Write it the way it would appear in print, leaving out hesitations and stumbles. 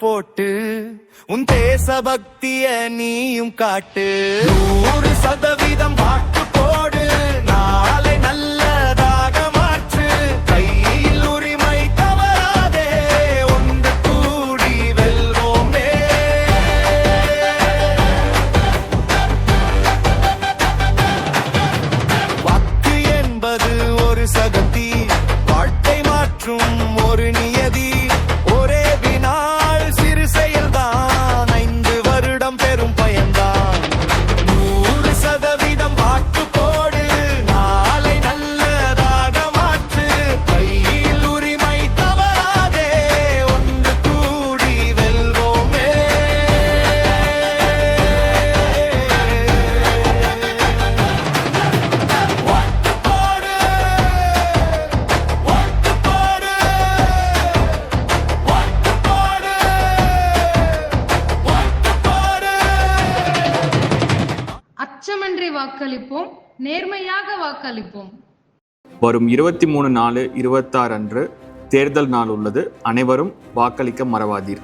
போட்டு உன் தேசபக்திய நீயும் காட்டு. 100% வாக்கு போடு, நாளை நல்லதாக மாற்று. கையில் உரிமை தவறாதே, ஒன்று கூடி வெல்வோமே. வாக்கு என்பது ஒரு சக்தி, வாழ்க்கை மாற்றும் ஒரு நியதி. ஒரே வினாள் சிறு செயல்தான், 5 வருடம் பெரும் பயன்தான். 100% வாக்கு போடு, நாளை நல்லதாக மாற்று. கையில் உரிமை தவறாதே, ஒன்று கூடி வெல்வோமே. வாக்கு போடு, வாக்கு போடு, வாக்கு போடு, வாக்கு போடு. அச்சமின்றி வாக்களிப்போம், நேர்மையாக வாக்களிப்போம். வரும் 23/4/26 அன்று தேர்தல் நாள் உள்ளது. அனைவரும் வாக்களிக்க மறவாதீர்.